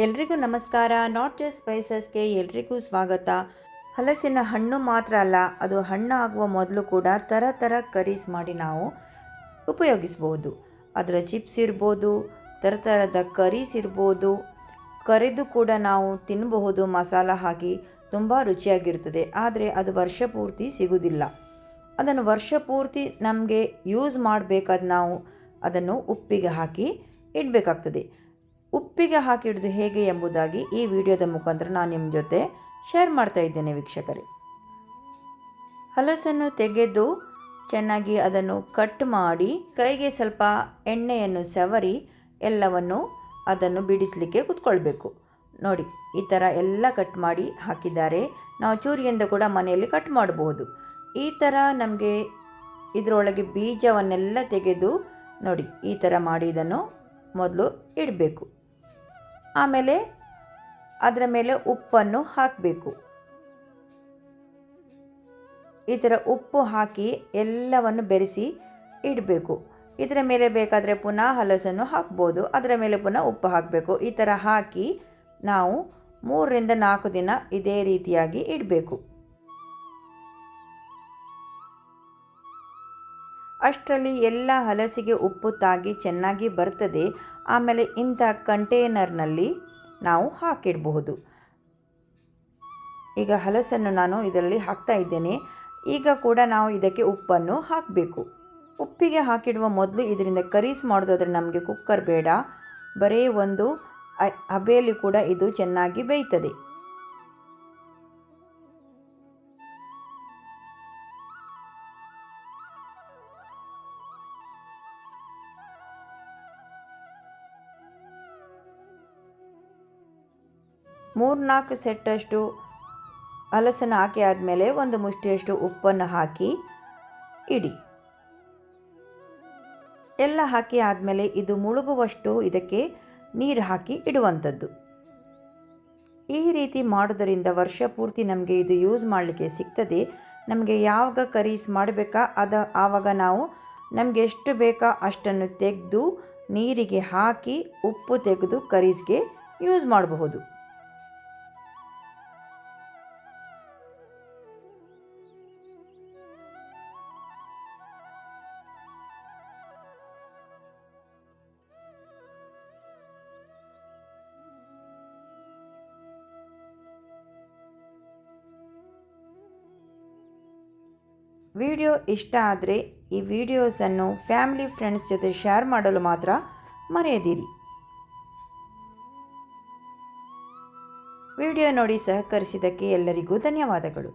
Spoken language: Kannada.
ಎಲ್ರಿಗೂ ನಮಸ್ಕಾರ. ನಾಟ್ ಜಸ್ಟ್ ಸ್ಪೈಸಸ್ಗೆ ಎಲ್ರಿಗೂ ಸ್ವಾಗತ. ಹಲಸಿನ ಹಣ್ಣು ಮಾತ್ರ ಅಲ್ಲ, ಅದು ಹಣ್ಣು ಆಗುವ ಮೊದಲು ಕೂಡ ಥರ ಕರೀಸ್ ಮಾಡಿ ನಾವು ಉಪಯೋಗಿಸ್ಬೋದು. ಅದರ ಚಿಪ್ಸ್ ಇರ್ಬೋದು, ಥರದ ಕರೀಸ್ ಇರ್ಬೋದು, ಕರಿದು ಕೂಡ ನಾವು ತಿನ್ನಬಹುದು ಮಸಾಲ ಹಾಕಿ. ತುಂಬ ರುಚಿಯಾಗಿರ್ತದೆ. ಆದರೆ ಅದು ವರ್ಷ ಪೂರ್ತಿ ಸಿಗೋದಿಲ್ಲ. ಅದನ್ನು ವರ್ಷ ಪೂರ್ತಿ ನಮಗೆ ಯೂಸ್ ಮಾಡಬೇಕಾದ ನಾವು ಅದನ್ನು ಉಪ್ಪಿಗೆ ಹಾಕಿ ಇಡಬೇಕಾಗ್ತದೆ. ಉಪ್ಪಿಗೆ ಹಾಕಿಡೋದು ಹೇಗೆ ಎಂಬುದಾಗಿ ಈ ವಿಡಿಯೋದ ಮುಖಾಂತರ ನಾನು ನಿಮ್ಮ ಜೊತೆ ಶೇರ್ ಮಾಡ್ತಾ ಇದ್ದೇನೆ ವೀಕ್ಷಕರೇ. ಹಲಸನ್ನು ತೆಗೆದು ಚೆನ್ನಾಗಿ ಅದನ್ನು ಕಟ್ ಮಾಡಿ ಕೈಗೆ ಸ್ವಲ್ಪ ಎಣ್ಣೆಯನ್ನು ಸವರಿ ಎಲ್ಲವನ್ನು ಅದನ್ನು ಬಿಡಿಸಲಿಕ್ಕೆ ಕೂತ್ಕೊಳ್ಬೇಕು. ನೋಡಿ, ಈ ಥರ ಎಲ್ಲ ಕಟ್ ಮಾಡಿ ಹಾಕಿದ್ದಾರೆ. ನಾವು ಚೂರಿಯಿಂದ ಕೂಡ ಮನೆಯಲ್ಲಿ ಕಟ್ ಮಾಡಬಹುದು. ಈ ಥರ ನಮಗೆ ಇದರೊಳಗೆ ಬೀಜವನ್ನೆಲ್ಲ ತೆಗೆದು ನೋಡಿ ಈ ಥರ ಮಾಡಿ ಇದನ್ನು ಮೊದಲು ಇಡಬೇಕು. ಆಮೇಲೆ ಅದರ ಮೇಲೆ ಉಪ್ಪನ್ನು ಹಾಕಬೇಕು. ಈ ಥರ ಉಪ್ಪು ಹಾಕಿ ಎಲ್ಲವನ್ನು ಬೆರೆಸಿ ಇಡಬೇಕು. ಇದರ ಮೇಲೆ ಬೇಕಾದರೆ ಪುನಃ ಹಲಸನ್ನು ಹಾಕ್ಬೋದು, ಅದರ ಮೇಲೆ ಪುನಃ ಉಪ್ಪು ಹಾಕಬೇಕು. ಈ ಥರ ಹಾಕಿ ನಾವು 3 ರಿಂದ 4 ದಿನ ಇದೇ ರೀತಿಯಾಗಿ ಇಡಬೇಕು. ಅಷ್ಟರಲ್ಲಿ ಎಲ್ಲ ಹಲಸಿಗೆ ಉಪ್ಪು ತಾಗಿ ಚೆನ್ನಾಗಿ ಬರ್ತದೆ. ಆಮೇಲೆ ಇಂಥ ಕಂಟೈನರ್ನಲ್ಲಿ ನಾವು ಹಾಕಿಡಬಹುದು. ಈಗ ಹಲಸನ್ನು ನಾನು ಇದರಲ್ಲಿ ಹಾಕ್ತಾ ಇದ್ದೇನೆ. ಈಗ ಕೂಡ ನಾವು ಇದಕ್ಕೆ ಉಪ್ಪನ್ನು ಹಾಕಬೇಕು. ಉಪ್ಪಿಗೆ ಹಾಕಿಡುವ ಮೊದಲು ಇದರಿಂದ ಕರೀಸ್ ಮಾಡೋದಾದರೆ ನಮಗೆ ಕುಕ್ಕರ್ ಬೇಡ, ಬರೀ ಒಂದು ಹಬೆಯಲ್ಲಿ ಕೂಡ ಇದು ಚೆನ್ನಾಗಿ ಬೇಯ್ತದೆ. ಮೂರು 4 ಸೆಟ್ಟಷ್ಟು ಹಲಸನ್ನು ಹಾಕಿ ಆದಮೇಲೆ ಒಂದು ಮುಷ್ಟಿಯಷ್ಟು ಉಪ್ಪನ್ನು ಹಾಕಿ ಇಡಿ. ಎಲ್ಲ ಹಾಕಿ ಆದಮೇಲೆ ಇದು ಮುಳುಗುವಷ್ಟು ಇದಕ್ಕೆ ನೀರು ಹಾಕಿ ಇಡುವಂಥದ್ದು. ಈ ರೀತಿ ಮಾಡೋದರಿಂದ ವರ್ಷ ಪೂರ್ತಿ ನಮಗೆ ಇದು ಯೂಸ್ ಮಾಡಲಿಕ್ಕೆ ಸಿಗ್ತದೆ. ನಮಗೆ ಯಾವಾಗ ಕರೀಸ್ ಮಾಡಬೇಕಾ ಆವಾಗ ನಾವು ನಮಗೆ ಎಷ್ಟು ಬೇಕಾ ಅಷ್ಟನ್ನು ತೆಗೆದು ನೀರಿಗೆ ಹಾಕಿ ಉಪ್ಪು ತೆಗೆದು ಕರೀಸ್ಗೆ ಯೂಸ್ ಮಾಡಬಹುದು. ವಿಡಿಯೋ ಇಷ್ಟ ಆದರೆ ಈ ವಿಡಿಯೋಸನ್ನು ಫ್ಯಾಮಿಲಿ ಫ್ರೆಂಡ್ಸ್ ಜೊತೆ ಶೇರ್ ಮಾಡಲು ಮಾತ್ರ ಮರೆಯದಿರಿ. ವಿಡಿಯೋ ನೋಡಿ ಸಹಕರಿಸಿದ್ದಕ್ಕೆ ಎಲ್ಲರಿಗೂ ಧನ್ಯವಾದಗಳು.